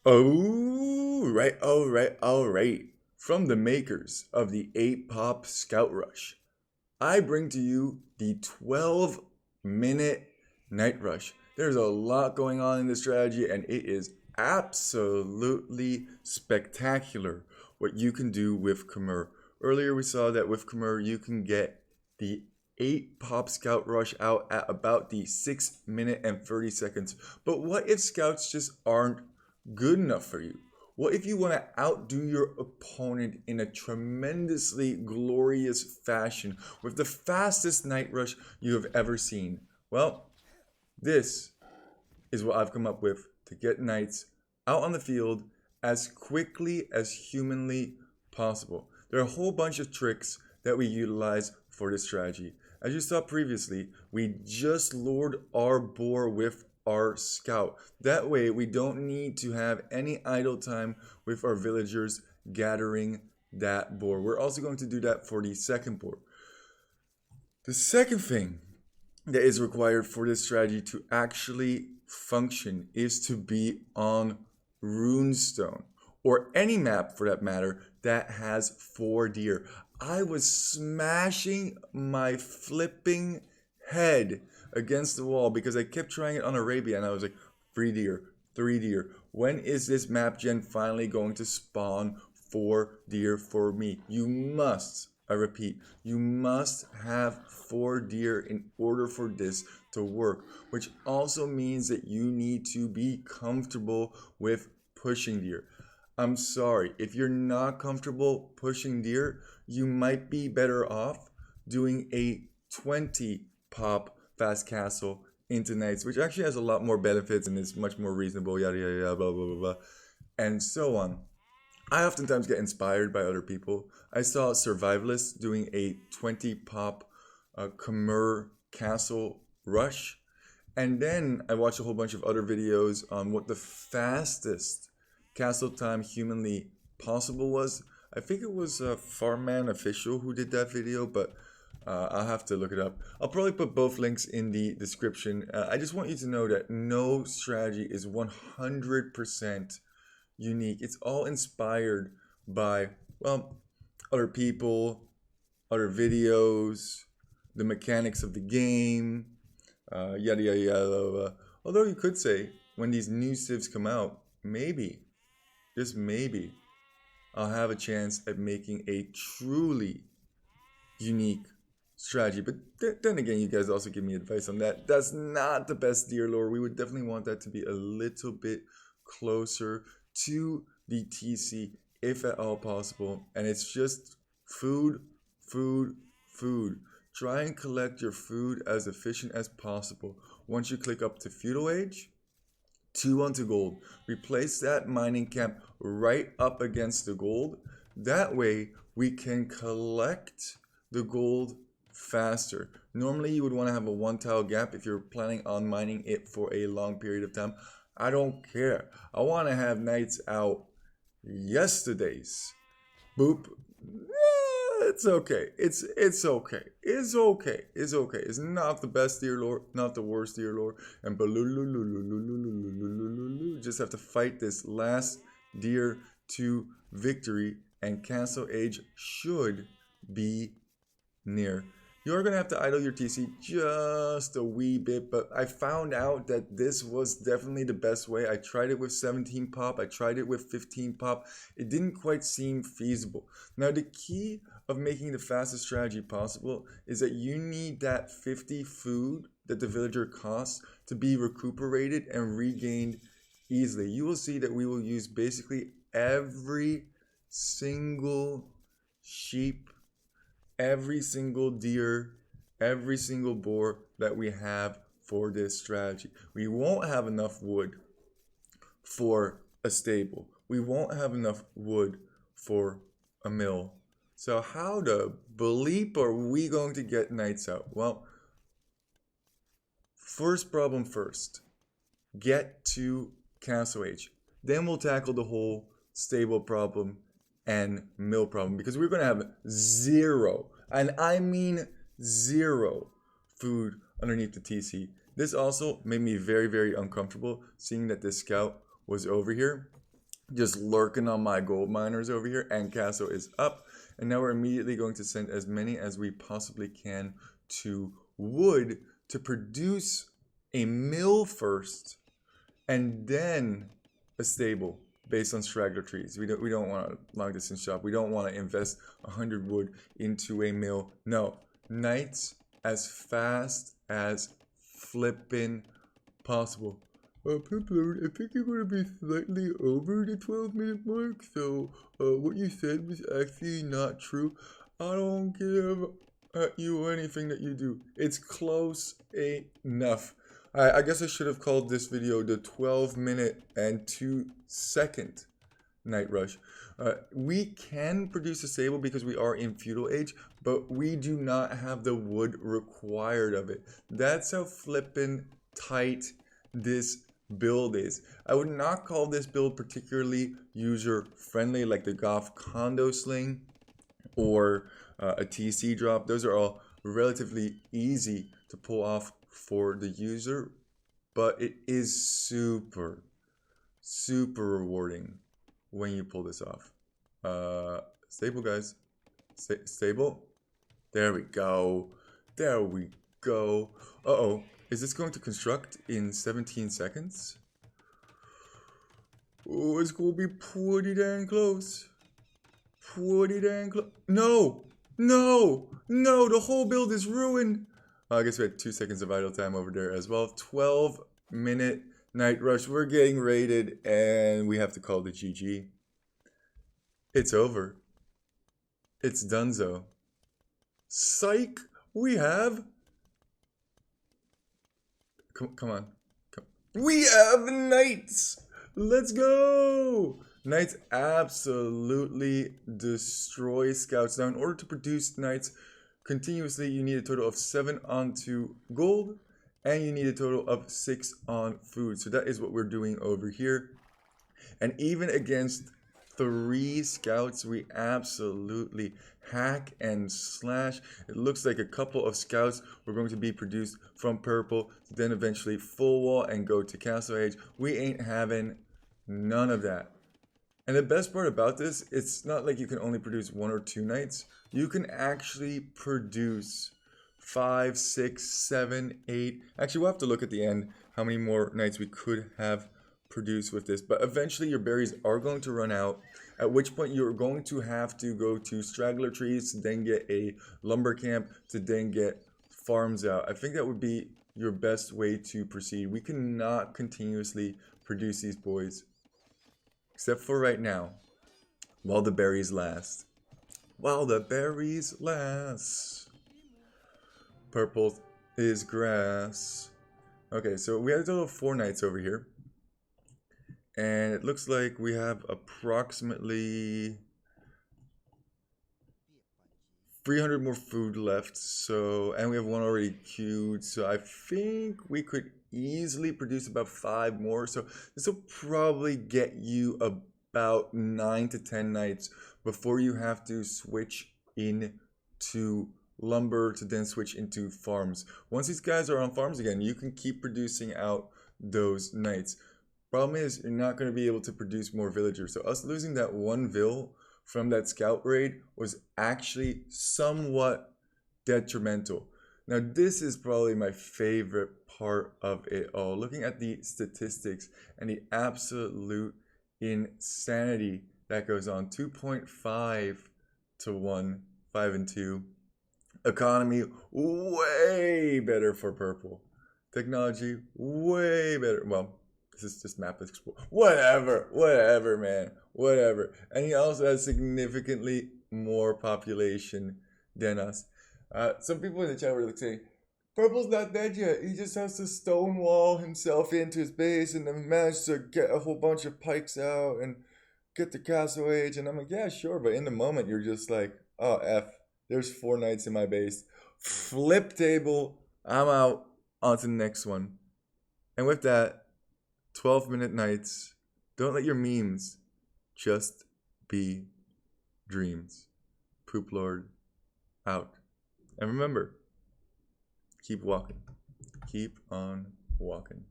All right. From the makers of the 8 Pop Scout Rush, I bring to you the 12-minute Night Rush. There's a lot going on in this strategy, and it is absolutely spectacular what you can do with Khmer. Earlier, we saw that with Khmer, you can get the 8 Pop Scout Rush out at about the 6 minute and 30 seconds. But what if scouts just aren't good enough for you? What if you want to outdo your opponent in a tremendously glorious fashion with the fastest night rush you have ever seen? Well, this is what I've come up with to get knights out on the field as quickly as humanly possible. There are a whole bunch of tricks that we utilize for this strategy. As you saw previously, we just lured our boar with our scout. That way we don't need to have any idle time with our villagers gathering that boar. We're also going to do that for the second boar. The second thing that is required for this strategy to actually function is to be on runestone or any map for that matter that has 4 deer. I was smashing my flipping head against the wall because I kept trying it on Arabia and I was like, 3 deer, 3 deer. When is this map gen finally going to spawn 4 deer for me? You must, I repeat, you must have 4 deer in order for this to work, which also means that you need to be comfortable with pushing deer. I'm sorry, if you're not comfortable pushing deer, you might be better off doing a 20 pop fast castle into knights, which actually has a lot more benefits and is much more reasonable, yada yada yada, blah blah blah blah, and so on. I oftentimes get inspired by other people. I saw survivalists doing a 20 pop Khmer castle rush, and then I watched a whole bunch of other videos on what the fastest castle time humanly possible was. I think it was Farman Official who did that video, but I'll have to look it up. I'll probably put both links in the description. I just want you to know that no strategy is 100% unique. It's all inspired by, well, other people, other videos, the mechanics of the game, yada yada yada. Although you could say, when these new civs come out, maybe, just maybe, I'll have a chance at making a truly unique strategy. But then again, you guys also give me advice on that. That's not the best deer lore. We would definitely want that to be a little bit closer to the TC, if at all possible. And it's just food, food, food. Try and collect your food as efficient as possible. Once you click up to feudal age, 2 onto gold. Replace that mining camp right up against the gold. That way we can collect the gold faster. Normally you would want to have a 1 tile gap if you're planning on mining it for a long period of time. I don't care. I want to have nights out yesterday's. Boop. It's okay. It's okay. It's okay. It's okay. It's not the best deer lore, not the worst deer lore. And just have to fight this last deer to victory, and castle age should be near. You're going to have to idle your TC just a wee bit, but I found out that this was definitely the best way. I tried it with 17 pop, I tried it with 15 pop. It didn't quite seem feasible. Now, the key of making the fastest strategy possible is that you need that 50 food that the villager costs to be recuperated and regained easily. You will see that we will use basically every single sheep, every single deer, every single boar that we have for this strategy. We won't have enough wood for a stable. We won't have enough wood for a mill. So how the bleep are we going to get knights out? Well, first problem first. Get to castle age. Then we'll tackle the whole stable problem and mill problem, because we're going to have 0, and I mean 0 food underneath the TC. This also made me very, very uncomfortable seeing that this scout was over here. just lurking on my gold miners over here, and castle is up. And now we're immediately going to send as many as we possibly can to wood to produce a mill first, and then a stable based on straggler trees. We don't want a long distance shop. We don't want to invest 100 wood into a mill. No, knights as fast as flippin' possible. People, I think you're going to be slightly over the 12-minute mark, so what you said was actually not true. I don't give you anything that you do. It's close enough. I guess I should have called this video the 12-minute and 2-second night rush. We can produce a stable because we are in feudal age, but we do not have the wood required of it. That's how flippin' tight this build is. I would not call this build particularly user friendly, like the Goth condo sling or a TC drop. Those are all relatively easy to pull off for the user, but it is super rewarding when you pull this off. Stable, guys. Stable. There we go. There we go. Uh-oh. Is this going to construct in 17 seconds? Oh, it's going to be pretty dang close. Pretty dang close. No! No! No! The whole build is ruined! I guess we had 2 seconds of idle time over there as well. 12-minute night rush. We're getting raided, and we have to call the GG. It's over. It's donezo. Psych! We have... Come on. We have knights! Let's go! Knights absolutely destroy scouts. Now, in order to produce knights continuously, you need a total of 7 onto gold, and you need a total of 6 on food. So that is what we're doing over here. And even against 3 scouts, we absolutely hack and slash. It looks like a couple of scouts were going to be produced from purple, then eventually full wall and go to castle age. We ain't having none of that. And the best part about this, it's not like you can only produce 1 or 2 knights. You can actually produce 5, 6, 7, 8. Actually, we'll have to look at the end how many more knights we could have produced with this. But eventually your berries are going to run out, at which point you're going to have to go to straggler trees to then get a lumber camp to then get farms out. I think that would be your best way to proceed. We cannot continuously produce these boys, except for right now, while the berries last. While the berries last. Purple is grass. Okay, so we have a total of 4 knights over here. And it looks like we have approximately 300 more food left. So, and we have 1 already queued. So I think we could easily produce about 5 more. So this will probably get you about 9 to 10 nights before you have to switch into lumber to then switch into farms. Once these guys are on farms again, you can keep producing out those nights. Problem is, you're not going to be able to produce more villagers. So us losing that 1 vill from that scout raid was actually somewhat detrimental. Now, this is probably my favorite part of it all. Looking at the statistics and the absolute insanity that goes on. 2.5 to 1, 5 and 2. Economy, way better for purple. Technology, way better. Well, this map is whatever, man, whatever. And he also has significantly more population than us. Some people in the chat were like saying, Purple's not dead yet. He just has to stonewall himself into his base and then manage to get a whole bunch of pikes out and get the castle age. And I'm like, yeah, sure. But in the moment, you're just like, oh, F, there's 4 knights in my base. Flip table. I'm out. On to the next one. And with that, 12-minute nights. Don't let your memes just be dreams. Poop Lord out. And remember, keep walking. Keep on walking.